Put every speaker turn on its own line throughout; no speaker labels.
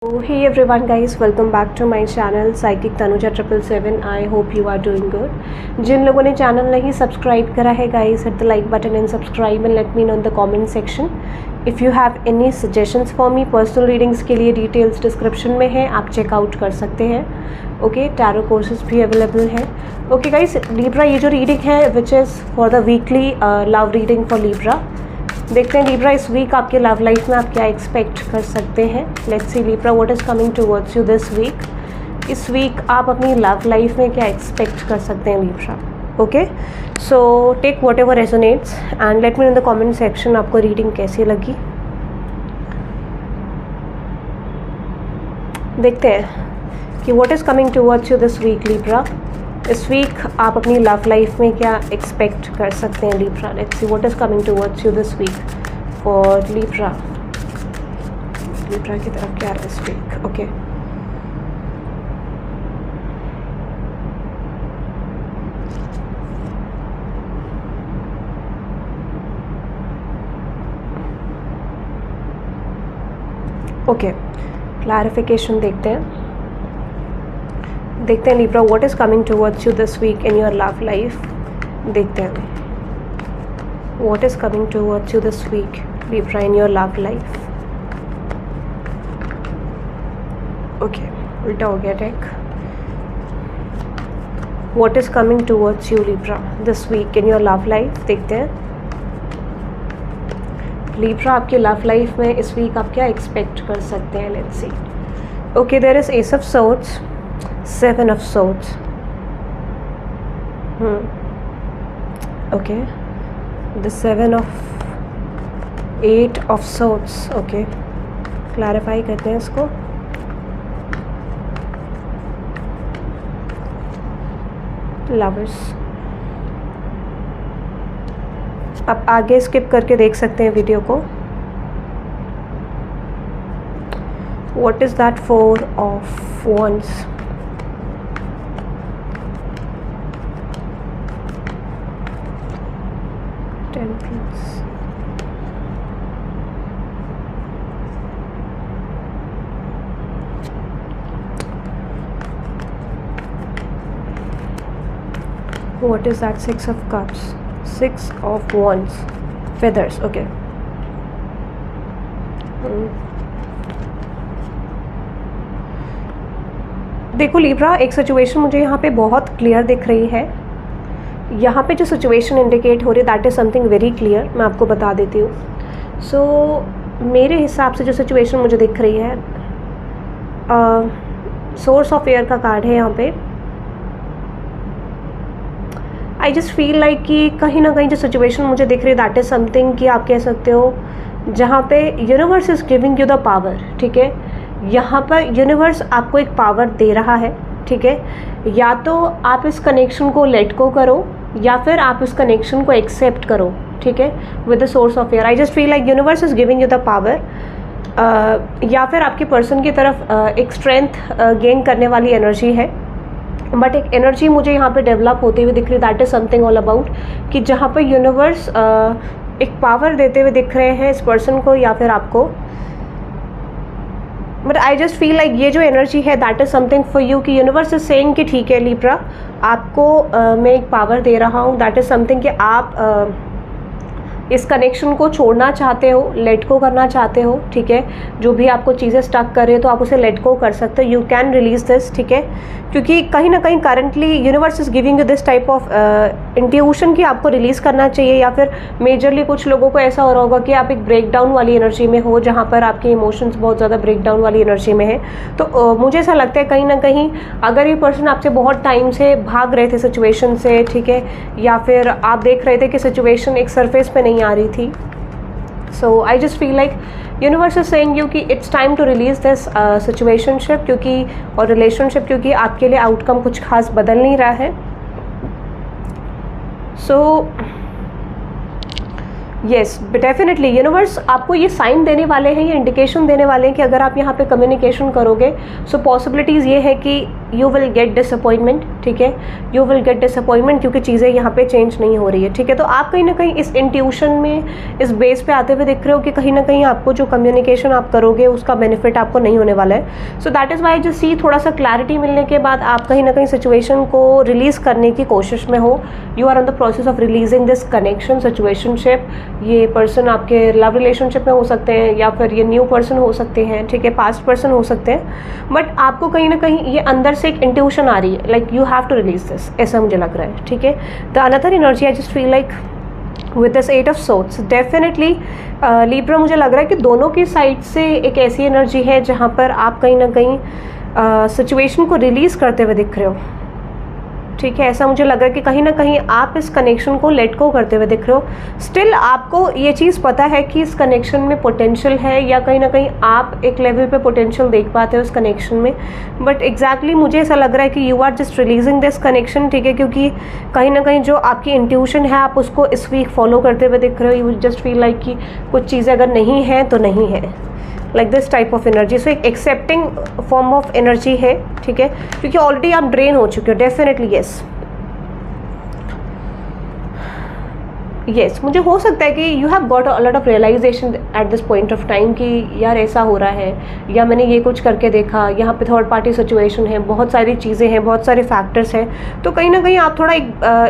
Hey everyone guys, welcome back to my channel Psychic Tanuja 777. I hope you are doing good. जिन लोगों ने channel नहीं subscribe करा है guys, hit the like button and subscribe and let me know in the comment section. If you have any suggestions for me, personal readings के लिए details description में है, आप चेकआउट कर सकते हैं. ओके, टैरो कोर्सेज भी अवेलेबल है. ओके गाइस, लिब्रा ये जो रीडिंग है which is for the weekly love reading for Libra. देखते हैं लिब्रा इस वीक आपके लव लाइफ में आप क्या एक्सपेक्ट कर सकते हैं. Let's see Libra what is coming towards you this week. इस वीक आप अपनी लव लाइफ में क्या एक्सपेक्ट कर सकते हैं Libra. Okay, so take whatever resonates and let me in the comment section आपको रीडिंग कैसी लगी. देखते हैं कि what is coming towards you this week Libra. इस वीक आप अपनी लव लाइफ में क्या एक्सपेक्ट कर सकते हैं Libra. Let's see what is coming towards you this week for Libra. Libra की तरफ क्या है इस वीक. ओके, ओके, क्लैरिफिकेशन देखते हैं Libra what is coming towards you this week in your love life. देखते हैं what is coming towards you this week Libra in your love life. Okay, उल्टा हो गया take. What is coming towards you Libra this week in your love life. देखते हैं Libra आपकी love life में इस वीक आप क्या एक्सपेक्ट कर सकते हैं. Let's see. Okay, there is ace of swords, 7 of swords. Okay, the 7 of 8 of swords. Okay, clarify करते हैं इसको. लवर्स. आप आगे स्किप करके देख सकते हैं वीडियो को. What is that 4 of wands? Temperance. What is that 6 of cups? 6 of wands. Feathers. Okay. देखो लिब्रा, एक सिचुएशन मुझे यहाँ पे बहुत क्लियर दिख रही है. यहाँ पे जो सिचुएशन इंडिकेट हो रही है that is something very clear. मैं आपको बता देती हूँ. सो मेरे हिसाब से जो सिचुएशन मुझे दिख रही है, सोर्स ऑफ एयर का कार्ड है यहाँ पे. आई जस्ट फील लाइक कि कहीं ना कहीं जो सिचुएशन मुझे दिख रही है दैट इज़ समथिंग कि आप कह सकते हो जहाँ पे universe is giving you the power. ठीक है, यहाँ पर यूनिवर्स आपको एक पावर दे रहा है. ठीक है, या तो आप इस कनेक्शन को लेट गो करो या फिर आप इस कनेक्शन को एक्सेप्ट करो. ठीक है, with the source of air. I just feel like universe is giving you the power. या फिर आपके पर्सन की तरफ एक स्ट्रेंथ गेन करने वाली एनर्जी है. बट एक एनर्जी मुझे यहाँ पे डेवलप होते हुए दिख रही है that is something all about कि जहाँ पर यूनिवर्स एक पावर देते हुए दिख रहे हैं इस पर्सन को या फिर आपको. But I just feel like ये जो एनर्जी है that is something for you कि यूनिवर्स इज सेइंग कि ठीक है लिब्रा, आपको मैं एक पावर दे रहा हूँ. दैट इज़ समथिंग कि आप इस कनेक्शन को छोड़ना चाहते हो, लेट गो करना चाहते हो. ठीक है, जो भी आपको चीज़ें स्टक कर रही हो तो आप उसे लेट गो कर सकते हो. You can release this. ठीक है, क्योंकि कहीं ना कहीं currently universe is giving you this type of intuition कि आपको रिलीज़ करना चाहिए. या फिर मेजरली कुछ लोगों को ऐसा हो रहा होगा कि आप एक ब्रेक डाउन वाली एनर्जी में हो जहाँ पर आपके इमोशंस बहुत ज़्यादा ब्रेक डाउन वाली एनर्जी में है. तो मुझे ऐसा लगता है कहीं ना कहीं अगर ये पर्सन आपसे बहुत टाइम से भाग रहे थे सिचुएशन से. ठीक है, या फिर आप देख रहे थे कि सिचुएशन एक सरफेस पे नहीं आ रही थी. So I just feel like universe is saying you कि it's time to release this situationship क्योंकि और रिलेशनशिप, क्योंकि आपके लिए आउटकम कुछ खास बदल नहीं रहा है. सो येस, डेफिनेटली यूनिवर्स आपको ये साइन देने वाले हैं, ये इंडिकेशन देने वाले हैं कि अगर आप यहाँ पे कम्युनिकेशन करोगे सो पॉसिबिलिटीज़ ये है कि यू विल गेट डिसअपॉइंटमेंट, ठीक है, यू विल गेट डिसअपॉइंटमेंट क्योंकि चीज़ें यहाँ पे चेंज नहीं हो रही है, ठीक है। तो आप कहीं ना कहीं इस इंट्यूशन में, इस बेस पे आते हुए दिख रहे हो कि कहीं ना कहीं आपको जो कम्युनिकेशन आप करोगे उसका बेनिफिट आपको नहीं होने वाला है। सो दैट इज़ वाई जो सी थोड़ा सा क्लैरिटी मिलने के बाद आप कहीं ना कहीं सिचुएशन को रिलीज़ करने की कोशिश में हो। You are on the process of releasing this connection, situationship. ये पर्सन आपके लव रिलेशनशिप में हो सकते हैं या फिर ये न्यू पर्सन हो सकते हैं, ठीक है, पास्ट पर्सन हो सकते हैं, बट आपको कहीं ना कहीं ये अंदर से एक इंट्यूशन आ रही है, like you have to release this, ऐसा मुझे लग रहा है, ठीक है। The another energy I just feel like with this 8 of swords, definitely Libra मुझे लग रहा है कि दोनों की साइड से एक ऐसी एनर्जी है जहाँ पर आप कहीं ना कहीं सिचुएशन को रिलीज़ करते हुए दिख रहे हो, ठीक है। ऐसा मुझे लग रहा है कि कहीं ना कहीं आप इस कनेक्शन को लेट गो करते हुए दिख रहे हो। स्टिल आपको ये चीज़ पता है कि इस कनेक्शन में पोटेंशियल है, या कहीं ना कहीं आप एक लेवल पे पोटेंशियल देख पाते हो इस कनेक्शन में, बट एग्जैक्टली मुझे ऐसा लग रहा है कि you are just releasing this connection, ठीक है, क्योंकि कहीं ना कहीं जो आपकी इंट्यूशन है आप उसको इस वीक फॉलो करते हुए दिख रहे हो। यू जस्ट फील लाइक कि कुछ चीज़ें अगर नहीं है तो नहीं है, like this type of energy. So एक एक्सेप्टिंग फॉर्म ऑफ एनर्जी है, ठीक है, क्योंकि ऑलरेडी आप ड्रेन हो चुके हो, डेफिनेटली येस। येस, मुझे हो सकता है कि you have got a lot of realisation at this point of time कि यार ऐसा हो रहा है, या मैंने ये कुछ करके देखा, यहाँ पे थर्ड पार्टी सिचुएशन है, बहुत सारी चीज़ें हैं, बहुत सारे फैक्टर्स हैं, तो कहीं ना कहीं आप थोड़ा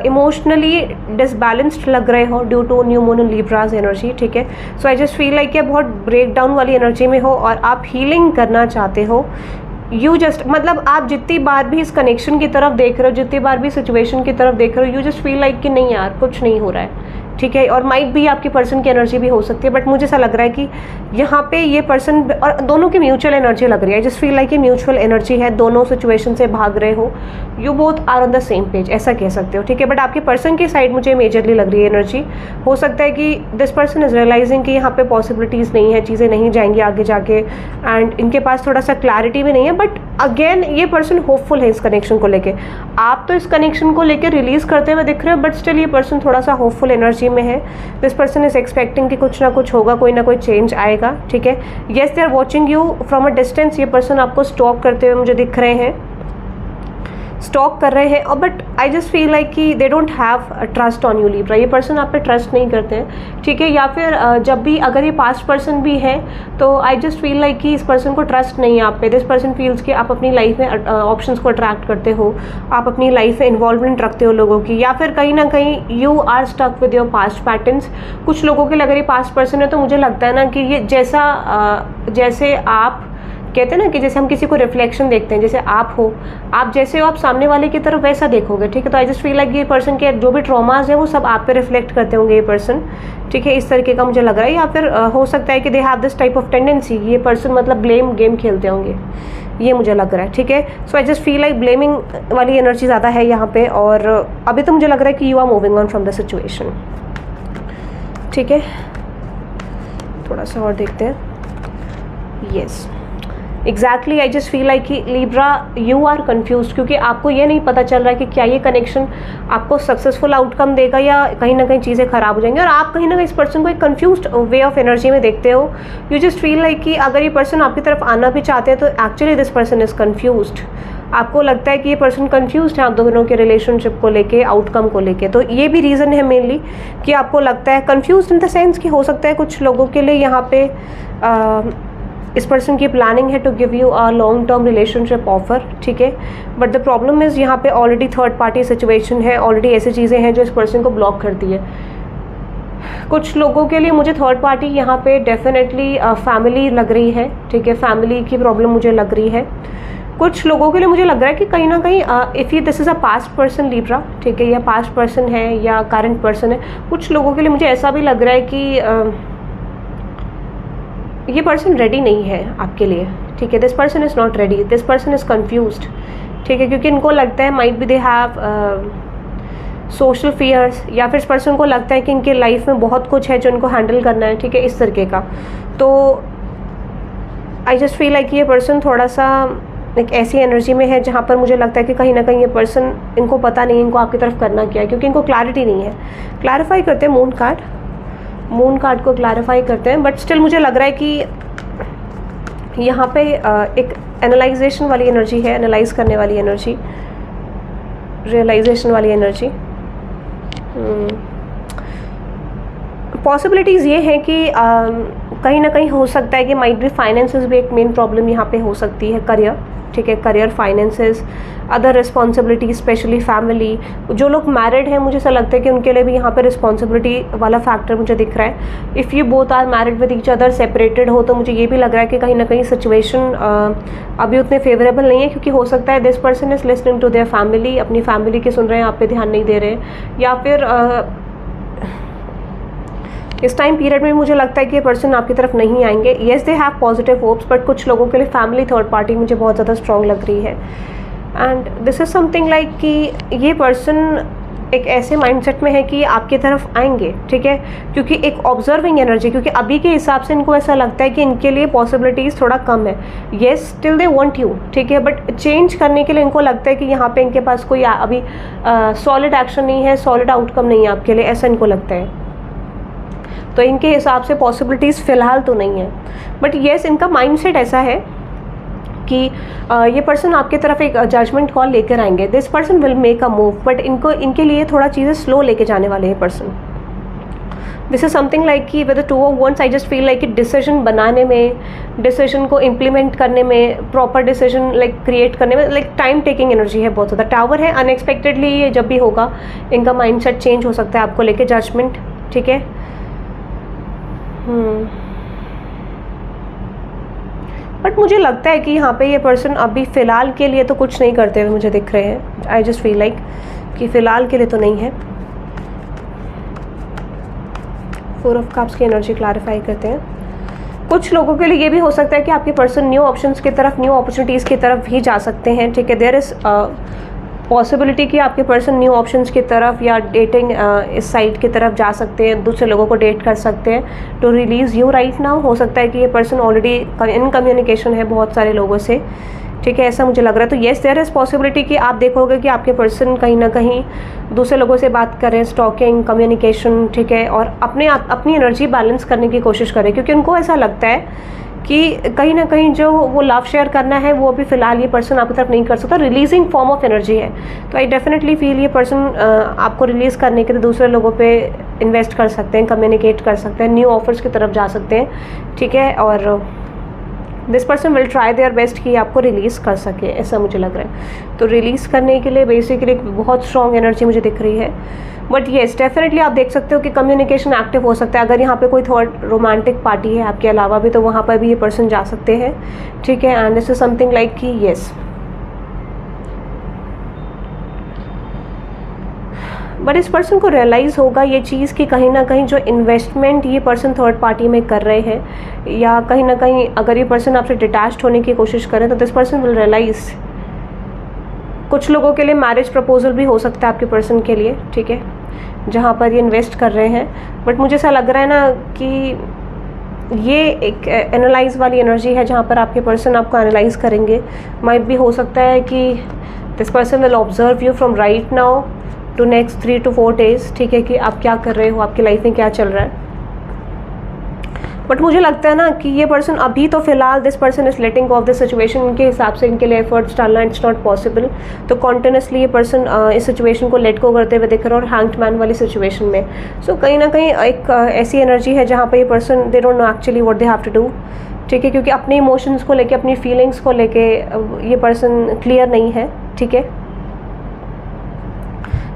इमोशनली डिसबैलेंस्ड लग रहे हो due to new moon in Libra's energy, ठीक है। So I just feel like बहुत ब्रेक डाउन वाली एनर्जी में हो और आप हीलिंग करना चाहते हो। यू जस्ट मतलब आप जितनी बार भी इस कनेक्शन की तरफ देख रहे हो, जितनी बार भी सिचुएशन की तरफ देख रहे हो, यू जस्ट फील लाइक कि नहीं यार कुछ नहीं हो रहा है, ठीक है। और माइट भी आपकी पर्सन की एनर्जी भी हो सकती है, बट मुझे ऐसा लग रहा है कि यहाँ पे ये पर्सन और दोनों की म्यूचुअल एनर्जी लग रही है। जस्ट फील लाइक ये म्यूचुअल एनर्जी है, दोनों सिचुएशन से भाग रहे हो, you both are on the same page, ऐसा कह सकते हो, ठीक है। बट आपके पर्सन की साइड मुझे मेजरली लग रही है एनर्जी। हो सकता है कि दिस पर्सन इज रियलाइजिंग कि यहाँ पे पॉसिबिलिटीज़ नहीं है, चीज़ें नहीं जाएंगी आगे जाके, एंड इनके पास थोड़ा सा क्लैरिटी भी नहीं है, बट अगेन ये पर्सन होपफुल है इस कनेक्शन को लेके। आप तो इस कनेक्शन को लेके रिलीज करते हुए दिख रहे हो, बट स्टिल ये पर्सन थोड़ा सा होपफुल एनर्जी में है। दिस पर्सन इज एक्सपेक्टिंग कि कुछ ना कुछ होगा, कोई ना कोई चेंज आएगा, ठीक है। Yes, they are watching you from a distance. ये पर्सन आपको स्टॉक करते हुए मुझे दिख रहे हैं, स्टॉक कर रहे हैं, और but I just feel like कि they don't have trust on you Libra. ये पर्सन आप पे ट्रस्ट नहीं करते हैं, ठीक है। या फिर जब भी अगर ये पास्ट पर्सन भी है तो आई जस्ट फील लाइक कि इस पर्सन को ट्रस्ट नहीं है आप पे। दिस पर्सन फील्स कि आप अपनी लाइफ में ऑप्शंस को अट्रैक्ट करते हो, आप अपनी लाइफ में इन्वॉल्वमेंट रखते हो लोगों की, या फिर कहीं ना कहीं you are stuck with your past patterns. कुछ लोगों के लिए अगर ये पास्ट पर्सन है तो मुझे लगता है ना कि ये जैसे आप कहते हैं ना कि जैसे हम किसी को रिफ्लेक्शन देखते हैं, जैसे आप हो, आप जैसे हो आप सामने वाले की तरफ वैसा देखोगे, ठीक है। तो आई जस्ट फील लाइक ये पर्सन के जो भी ट्रॉमाज है वो सब आप पे रिफ्लेक्ट करते होंगे ये पर्सन, ठीक है। इस तरीके का मुझे लग रहा है। या फिर हो सकता है कि they have this type of tendency, ये पर्सन मतलब ब्लेम गेम खेलते होंगे, ये मुझे लग रहा है, ठीक है। So I just feel like blaming वाली एनर्जी ज़्यादा है यहाँ पे, और अभी तो मुझे लग रहा है कि you are moving on from the situation, ठीक है। थोड़ा सा और देखते हैं। Yes, exactly, I just feel like कि लीब्रा यू आर कन्फ्यूज, क्योंकि आपको ये नहीं पता चल रहा है कि क्या ये कनेक्शन आपको सक्सेसफुल आउटकम देगा या कहीं ना कहीं चीज़ें खराब हो जाएंगी, और आप कहीं ना कहीं इस पर्सन को एक कन्फ्यूज्ड वे ऑफ एनर्जी में देखते हो। यू जस्ट फील लाइक कि अगर ये पर्सन आपकी तरफ आना भी चाहते हैं तो actually this person is confused. आपको लगता है कि ये पर्सन कन्फ्यूज्ड है आप दोनों के रिलेशनशिप को लेके, आउटकम को लेके। तो ये भी रीज़न है मेनली कि आपको लगता है कन्फ्यूज्ड इन द सेंस कि हो सकता है कुछ लोगों के लिए यहाँ पे इस पर्सन की प्लानिंग है to give you a long term relationship offer, ठीक है। बट द प्रॉब्लम इज़ यहाँ पे ऑलरेडी थर्ड पार्टी सिचुएशन है, ऑलरेडी ऐसी चीज़ें हैं जो इस पर्सन को ब्लॉक करती है। कुछ लोगों के लिए मुझे थर्ड पार्टी यहाँ पे डेफिनेटली फैमिली लग रही है, ठीक है। फैमिली की प्रॉब्लम मुझे लग रही है। कुछ लोगों के लिए मुझे लग रहा है कि कहीं ना कहीं इफ़ ये this is a past person Libra, ठीक है, या पास्ट पर्सन है या करंट पर्सन है, कुछ लोगों के लिए मुझे ऐसा भी लग रहा है कि ये पर्सन रेडी नहीं है आपके लिए, ठीक है। This person is not ready, this person is confused, ठीक है, क्योंकि इनको लगता है might be they have social fears, या फिर इस पर्सन को लगता है कि इनके लाइफ में बहुत कुछ है जो इनको हैंडल करना है, ठीक है, इस तरीके का। तो आई जस्ट फील लाइक ये पर्सन थोड़ा सा एक ऐसी एनर्जी में है जहाँ पर मुझे लगता है कि कहीं ना कहीं ये पर्सन, इनको पता नहीं इनको आपकी तरफ करना क्या है, क्योंकि इनको क्लैरिटी नहीं है। क्लैरिफाई करते हैं मून कार्ड। मून कार्ड को क्लैरिफाई करते हैं, बट स्टिल मुझे लग रहा है कि यहाँ पे एक एनालाइजेशन वाली एनर्जी है, एनालाइज करने वाली एनर्जी, रियलाइजेशन वाली एनर्जी। पॉसिबिलिटीज़ ये हैं कि कहीं ना कहीं हो सकता है कि माइट बी फाइनेंसेस भी एक मेन प्रॉब्लम यहाँ पे हो सकती है, करियर, ठीक है, career, finances, other responsibility, specially family. जो लोग मैरिड हैं मुझे ऐसा लगता है कि उनके लिए भी यहाँ पे रिस्पॉन्सिबिलिटी वाला फैक्टर मुझे दिख रहा है। If you both are married with each other, separated हो, तो मुझे ये भी लग रहा है कि कहीं ना कहीं सिचुएशन अभी उतने फेवरेबल नहीं है, क्योंकि हो सकता है this person is listening to their family, अपनी फैमिली के सुन रहे हैं, आप पे ध्यान नहीं दे रहे हैं, या फिर इस टाइम पीरियड में मुझे लगता है कि ये पर्सन आपकी तरफ नहीं आएंगे। Yes they have positive hopes, but कुछ लोगों के लिए फैमिली थर्ड पार्टी मुझे बहुत ज़्यादा स्ट्रॉन्ग लग रही है। And this is something like कि ये पर्सन एक ऐसे माइंडसेट में है कि आपकी तरफ आएंगे, ठीक है, क्योंकि एक ऑब्जर्विंग एनर्जी, क्योंकि अभी के हिसाब से इनको ऐसा लगता है कि इनके लिए पॉसिबिलिटीज़ थोड़ा कम है। Yes still they want you, ठीक है, बट चेंज करने के लिए इनको लगता है कि यहाँ पे इनके पास कोई अभी सॉलिड एक्शन नहीं है, सॉलिड आउटकम नहीं है आपके लिए, ऐसा इनको लगता है। तो इनके हिसाब से पॉसिबिलिटीज़ फ़िलहाल तो नहीं है, बट येस इनका माइंडसेट ऐसा है कि ये पर्सन आपके तरफ एक जजमेंट कॉल लेकर आएंगे। This person will make a move, but इनके लिए थोड़ा चीज़ें स्लो लेके जाने वाले हैं person. This is something like कि with the two of ones I just feel like कि डिसीजन बनाने में, डिसीजन को इम्प्लीमेंट करने में, प्रॉपर डिसीजन लाइक क्रिएट करने में, लाइक टाइम टेकिंग एनर्जी है बहुत ज़्यादा। टावर है, अनएक्सपेक्टेडली ये जब भी होगा इनका माइंडसेट चेंज हो सकता है आपको लेके, जजमेंट, ठीक है। बट मुझे लगता है कि यहाँ पे ये पर्सन अभी फ़िलहाल के लिए तो कुछ नहीं करते हुए मुझे दिख रहे हैं। आई जस्ट फील लाइक कि फ़िलहाल के लिए तो नहीं है। 4 ऑफ कप्स की एनर्जी क्लैरिफाई करते हैं। कुछ लोगों के लिए ये भी हो सकता है कि आपके पर्सन न्यू ऑप्शंस की तरफ, न्यू अपॉर्चुनिटीज़ की तरफ भी जा सकते हैं, ठीक है। देयर इज़ पॉसिबिलिटी कि आपके पर्सन न्यू ऑप्शंस की तरफ या डेटिंग इस साइड की तरफ जा सकते हैं, दूसरे लोगों को डेट कर सकते हैं to release you right now. हो सकता है कि ये पर्सन ऑलरेडी इन कम्युनिकेशन है बहुत सारे लोगों से, ठीक है, ऐसा मुझे लग रहा है। तो येस देयर इज़ पॉसिबिलिटी कि आप देखोगे कि आपके पर्सन कहीं ना कहीं दूसरे लोगों से बात करें, स्टॉकिंग, कम्युनिकेशन, ठीक है, और अपनी एनर्जी बैलेंस करने की कोशिश करें, क्योंकि उनको ऐसा लगता है कि कहीं ना कहीं जो वो लव शेयर करना है वो अभी फ़िलहाल ये पर्सन आपकी तरफ नहीं कर सकता। रिलीजिंग फॉर्म ऑफ एनर्जी है, तो आई डेफिनेटली फील ये पर्सन आपको रिलीज़ करने के लिए दूसरे लोगों पे इन्वेस्ट कर सकते हैं, कम्युनिकेट कर सकते हैं, न्यू ऑफर्स की तरफ जा सकते हैं, ठीक है। और this person will try their best कि आपको रिलीज़ कर सके, ऐसा मुझे लग रहा है। तो रिलीज़ करने के लिए बेसिकली बहुत स्ट्रॉन्ग एनर्जी मुझे दिख रही है। बट येस डेफिनेटली आप देख सकते हो कि कम्युनिकेशन एक्टिव हो सकता है। अगर यहाँ पे कोई थर्ड रोमांटिक पार्टी है आपके अलावा भी, तो वहाँ पर भी ये पर्सन जा सकते हैं, ठीक है। And this is something like कि येस, बट इस पर्सन को रियलाइज़ होगा ये चीज़ कि कहीं ना कहीं जो इन्वेस्टमेंट ये पर्सन थर्ड पार्टी में कर रहे हैं, या कहीं ना कहीं अगर ये पर्सन आपसे डिटैच्ड होने की कोशिश करें, तो दिस पर्सन विल रियलाइज़। कुछ लोगों के लिए मैरिज प्रपोजल भी हो सकता है आपके पर्सन के लिए, ठीक है, जहाँ पर ये इन्वेस्ट कर रहे हैं। बट मुझे ऐसा लग रहा है ना कि ये एक एनालाइज वाली एनर्जी है, जहाँ पर आपके पर्सन आपको एनालाइज करेंगे। माइट भी हो सकता है कि this person will observe you from right now to next 3 to 4 days, ठीक है, कि आप क्या कर रहे हो, आपकी लाइफ में क्या चल रहा है। बट मुझे लगता है ना कि ये पर्सन अभी तो फिलहाल this person is letting go of the situation, इनके हिसाब से इनके लिए एफर्ट्स डालना इट्स नॉट पॉसिबल। तो कॉन्टिन्यूसली ये पर्सन इस सिचुएशन को लेट गो करते हुए दिख रहा है, और हैंग्ड मैन वाली सिचुएशन में। सो कहीं ना कहीं एक ऐसी एनर्जी है जहाँ पर ये person they don't know actually what they have to do, ठीक है, क्योंकि अपने इमोशंस को लेके, अपनी फीलिंग्स को लेके ये पर्सन क्लियर नहीं है, ठीक है।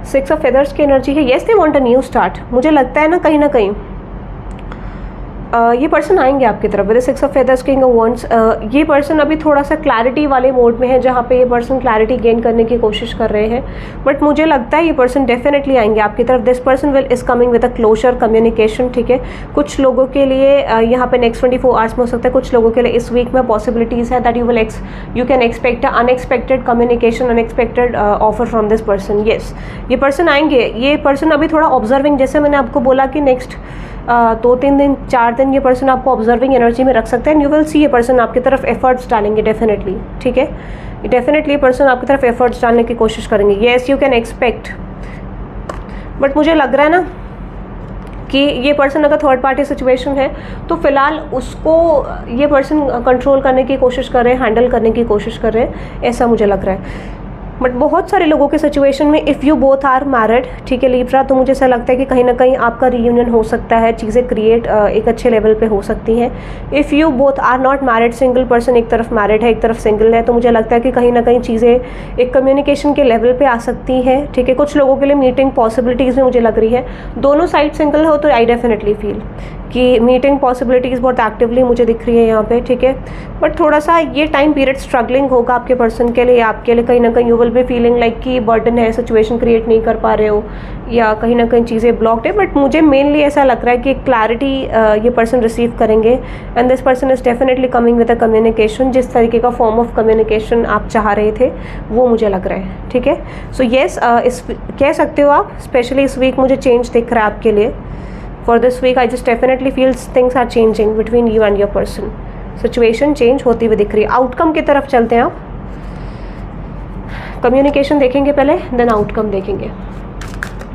6 ऑफ फेदर्स की एनर्जी है। Yes they want a new start. मुझे लगता है ना कहीं ये पर्सन आएंगे आपकी तरफ with 6 of feathers, king of wands. ये पर्सन अभी थोड़ा सा क्लैरिटी वाले मोड में है, जहाँ पे ये पर्सन क्लैरिटी गेन करने की कोशिश कर रहे हैं। बट मुझे लगता है ये पर्सन डेफिनेटली आएंगे आपकी तरफ। This person will is coming with a closure communication, ठीक है। कुछ लोगों के लिए यहाँ पे नेक्स्ट 24 आवर्स में हो सकता है, कुछ लोगों के लिए इस वीक में पॉसिबिलिटीज़ है that you can expect unexpected communication, unexpected offer from this person. Yes ये पर्सन आएंगे। ये पर्सन अभी थोड़ा ऑब्जर्विंग, जैसे मैंने आपको बोला कि नेक्स्ट 2-3 दिन 4 दिन ये पर्सन आपको ऑब्जर्विंग एनर्जी में रख सकते हैं। यू विल सी ये पर्सन आपकी तरफ एफर्ट्स डालेंगे डेफिनेटली, ठीक है। डेफिनेटली ये पर्सन आपकी तरफ एफर्ट्स डालने की कोशिश करेंगे। Yes you can expect. But मुझे लग रहा है ना कि ये पर्सन अगर थर्ड पार्टी सिचुएशन है तो फिलहाल उसको ये पर्सन कंट्रोल करने की कोशिश कर रहे हैं, हैंडल करने की कोशिश कर रहे हैं, ऐसा मुझे लग रहा है। बट बहुत सारे लोगों के सिचुएशन में if you both are married, ठीक है लीब्रा, तो मुझे ऐसा लगता है कि कहीं ना कहीं आपका रीयूनियन हो सकता है, चीज़ें क्रिएट एक अच्छे लेवल पे हो सकती हैं। If you both are not married, single person एक तरफ मैरिड है एक तरफ सिंगल है, तो मुझे लगता है कि कहीं ना कहीं चीज़ें एक कम्युनिकेशन के लेवल पे आ सकती हैं, ठीक है। कुछ लोगों के लिए मीटिंग पॉसिबिलिटीज़ में मुझे लग रही है, दोनों साइड सिंगल हो तो आई डेफिनेटली फील कि मीटिंग पॉसिबिलिटीज़ बहुत एक्टिवली मुझे दिख रही है यहाँ पे, ठीक है। बट थोड़ा सा ये टाइम पीरियड स्ट्रगलिंग होगा आपके पर्सन के लिए, आपके लिए कहीं ना कहीं you will be feeling like कि बर्डन है, सिचुएशन क्रिएट नहीं कर पा रहे हो या कहीं ना कहीं चीज़ें ब्लॉक्ड है। बट मुझे मेनली ऐसा लग रहा है कि क्लैरिटी ये पर्सन रिसीव करेंगे and this person is definitely coming with a communication. जिस तरीके का फॉर्म ऑफ कम्युनिकेशन आप चाह रहे थे वो मुझे लग रहा है, ठीक है। सो येस, कह सकते हो आप, स्पेशली इस वीक मुझे चेंज दिख रहा है आपके लिए। For this week, I just definitely feel things are changing between you and your person. Situation change होती हुई दिख रही है। आउटकम की तरफ चलते हैं आप। कम्युनिकेशन देखेंगे पहले, देन आउटकम देखेंगे।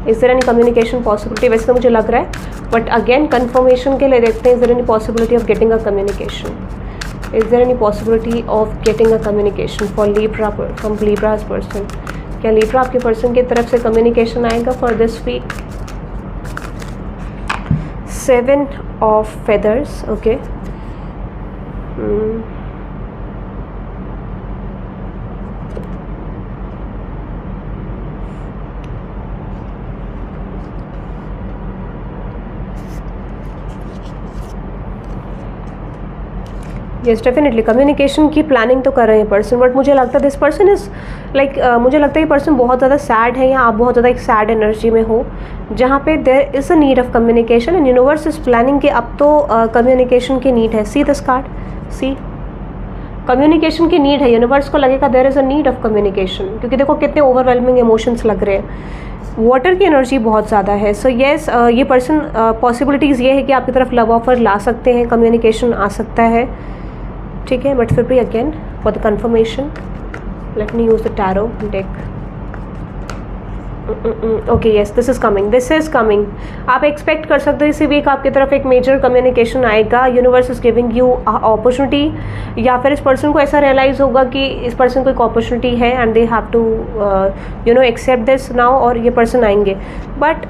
Is there any communication possibility? वैसे तो मुझे लग रहा है, बट अगेन कन्फर्मेशन के लिए देखते हैं। Is there any possibility of getting a communication? Is there any possibility of getting a communication for Libra, from Libra's person? क्या लीब्रा आपके पर्सन की तरफ से कम्युनिकेशन आएगा for this week? 7 of feathers, okay. Yes definitely communication की planning तो कर रहे हैं पर्सन, बट मुझे लगता है दिस पर्सन इज़ लाइक, मुझे लगता है ये पर्सन बहुत ज़्यादा सैड है या आप बहुत ज़्यादा एक सैड एनर्जी में हो जहाँ पे there is a need of communication and universe is planning कि अब तो कम्युनिकेशन की नीड है। See this card, see communication की नीड है। यूनिवर्स को लगेगा there is a need of communication, क्योंकि देखो कितने ओवरवेलमिंग इमोशंस लग रहे हैं, वाटर की एनर्जी बहुत ज़्यादा है। सो येस, ये पर्सन पॉसिबिलिटीज़ ये है कि आपकी तरफ लव ऑफर ला सकते हैं, कम्युनिकेशन आ सकता है, ठीक है। बट फिर भी again for the confirmation let me use the tarot deck. Okay yes, this is coming, this is coming. आप एक्सपेक्ट कर सकते हो इसी वीक आपकी तरफ एक मेजर कम्युनिकेशन आएगा। Universe is giving you opportunity, या फिर इस पर्सन को ऐसा रियलाइज़ होगा कि इस पर्सन को एक अपॉर्चुनिटी है and they have to you know accept this now, और ये पर्सन आएंगे। बट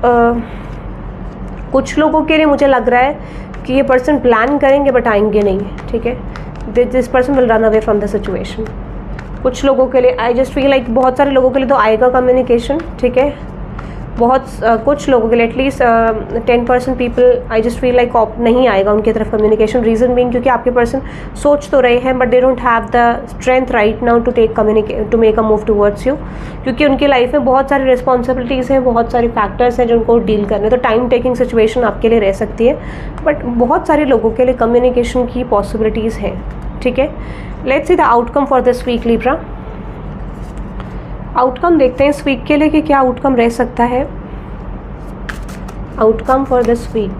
कुछ लोगों के लिए मुझे लग रहा है कि ये पर्सन प्लान करेंगे बट आएंगे नहीं, ठीक है। This person will run away from the situation. कुछ लोगों के लिए आई जस्ट फील लाइक, बहुत सारे लोगों के लिए तो आएगा कम्युनिकेशन, ठीक है। बहुत कुछ लोगों के लिए at least 10% people I just feel like नहीं आएगा उनकी तरफ कम्युनिकेशन। रीज़न बीइंग क्योंकि आपके पर्सन सोच तो रहे हैं but they don't have the strength right now to make a move towards you, क्योंकि उनकी लाइफ में बहुत सारी रिस्पॉन्सिबिलिटीज़ हैं, बहुत सारे फैक्टर्स हैं जिनको डील करने, तो टाइम टेकिंग सिचुएशन आपके लिए रह सकती है। बट बहुत सारे लोगों के लिए कम्युनिकेशन की पॉसिबिलिटीज़ हैं, ठीक है। Let's see the outcome for this week Libra. Outcome देखते हैं इस वीक के लिए कि क्या आउटकम रह सकता है। Outcome for this week,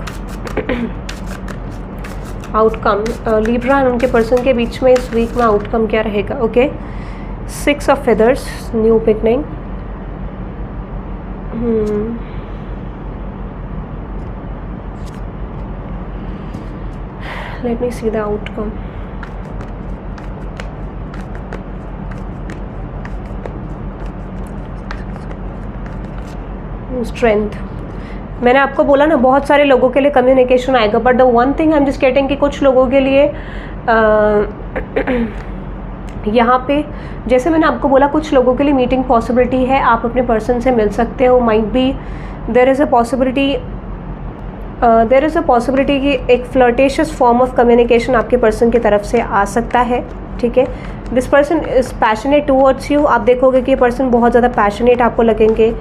outcome Libra और उनके पर्सन के बीच में इस वीक में आउटकम क्या रहेगा? Okay, 6 of feathers, new beginning. Let me C the outcome. Strength, मैंने आपको बोला ना बहुत सारे लोगों के लिए कम्युनिकेशन आएगा, but the one thing I am just getting कि कुछ लोगों के लिए यहाँ पे जैसे मैंने आपको बोला कुछ लोगों के लिए मीटिंग पॉसिबिलिटी है, आप अपने पर्सन से मिल सकते हो। Might be there is a possibility कि एक फ्लर्टेशियस फॉर्म ऑफ कम्युनिकेशन आपके पर्सन की तरफ से आ सकता है, ठीक है। This person is passionate towards you, आप देखोगे कि ये पर्सन बहुत ज़्यादा पैशनेट आपको लगेंगे।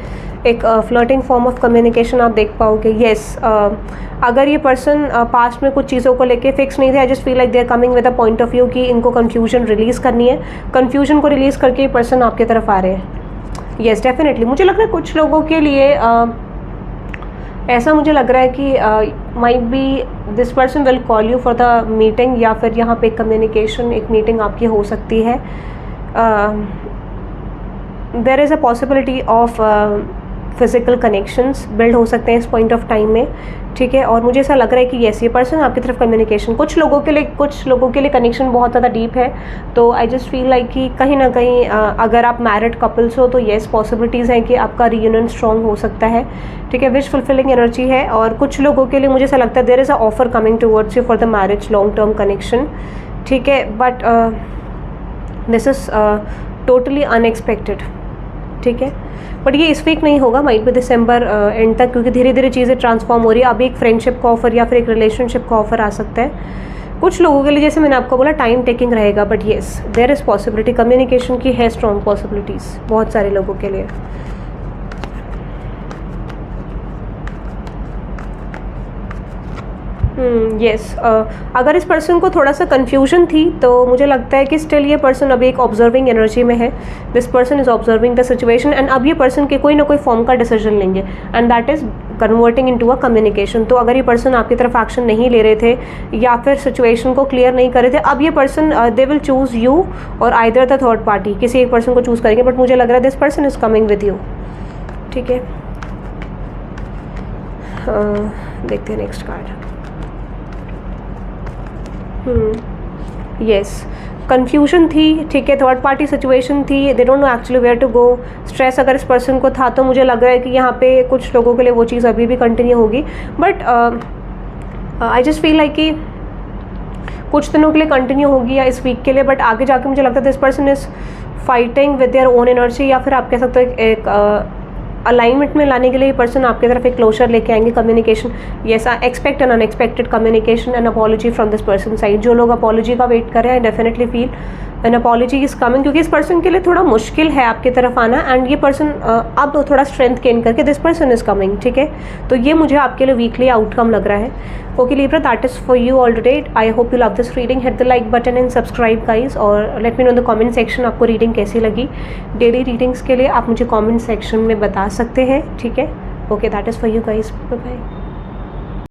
एक फ्लर्टिंग फॉर्म ऑफ कम्युनिकेशन आप देख पाओगे। येस, अगर ये पर्सन पास्ट में कुछ चीज़ों को लेके फिक्स नहीं थे, I just feel like they are coming with a point of view कि इनको कन्फ्यूजन रिलीज़ करनी है, कन्फ्यूजन को रिलीज़ करके ये पर्सन आपके तरफ आ रहे हैं। येस डेफिनेटली, मुझे लग रहा है कुछ लोगों के लिए ऐसा मुझे लग रहा है कि might be this person will call you for the meeting, या फिर यहाँ पे कम्युनिकेशन एक मीटिंग आपकी हो सकती है। There is a possibility of physical connections build हो सकते हैं इस पॉइंट ऑफ टाइम में, ठीक है। और मुझे ऐसा लग रहा है कि येस, ये पर्सन आपकी तरफ कम्युनिकेशन, कुछ लोगों के लिए कनेक्शन बहुत ज़्यादा डीप है। तो आई जस्ट फील लाइक कि कहीं ना कहीं अगर आप मैरिड कपल्स हो तो येस, पॉसिबिलिटीज़ हैं कि आपका रीयूनियन स्ट्रॉन्ग हो सकता है, ठीक है। विश फुलफिलिंग एनर्जी है। और कुछ लोगों के लिए मुझे ऐसा लगता है there is a offer coming towards you for the marriage, long term connection, ठीक है। But this is totally unexpected, ठीक है। बट ये इस वीक नहीं होगा, माइट भी दिसंबर एंड तक, क्योंकि धीरे धीरे चीज़ें ट्रांसफॉर्म हो रही है। अभी एक फ्रेंडशिप का ऑफर या फिर एक रिलेशनशिप का ऑफर आ सकता है कुछ लोगों के लिए, जैसे मैंने आपको बोला टाइम टेकिंग रहेगा। But yes, there is possibility, communication की है स्ट्रॉन्ग पॉसिबिलिटीज़ बहुत सारे लोगों के लिए। येस, अगर इस पर्सन को थोड़ा सा कन्फ्यूजन थी तो मुझे लगता है कि स्टिल ये पर्सन अभी एक ऑब्जर्विंग एनर्जी में है। This person is observing the situation and अब ये पर्सन के कोई ना कोई फॉर्म का डिसीजन लेंगे and that is converting into a communication. तो अगर ये पर्सन आपकी तरफ एक्शन नहीं ले रहे थे या फिर सिचुएशन को क्लियर नहीं कर रहे थे, अब ये person they will choose you और आइदर द थर्ड पार्टी, किसी एक पर्सन को चूज करेंगे। बट मुझे लग रहा है this person is coming with you, ठीक है। देखते हैं नेक्स्ट कार्ड। येस, कन्फ्यूजन थी, ठीक है, थर्ड पार्टी सिचुएशन थी, they don't know actually where to go. Stress अगर इस पर्सन को था तो मुझे लग रहा है कि यहाँ पे कुछ लोगों के लिए वो चीज़ अभी भी कंटिन्यू होगी। But I just feel like कि कुछ दिनों के लिए कंटिन्यू होगी या इस वीक के लिए, बट आगे जाके मुझे लगता है this person is fighting with their own energy, या फिर आप कह सकते हो एक अलाइनमेंट में लाने के लिए ये पर्सन आपकी तरफ एक क्लोजर लेके आएंगे, communication. Yes, I expect an unexpected communication and apology from this person side. जो लोग अपॉलॉजी का वेट कर रहे हैं, definitely feel N apology is coming, क्योंकि इस पर्सन के लिए थोड़ा मुश्किल है आपकी तरफ आना एंड ये पर्सन अब थोड़ा स्ट्रेंथ गेन करके दिस पर्सन इज कमिंग, ठीक है। तो ये मुझे आपके लिए वीकली आउटकम लग रहा है। Okay Libra, that is for you all today. I hope you love this reading. Hit the like button and subscribe guys, और let me know in the comment section आपको रीडिंग कैसी लगी। Daily readings के लिए आप मुझे comment section में बता सकते हैं, ठीक है। Okay, that is for you guys, bye bye.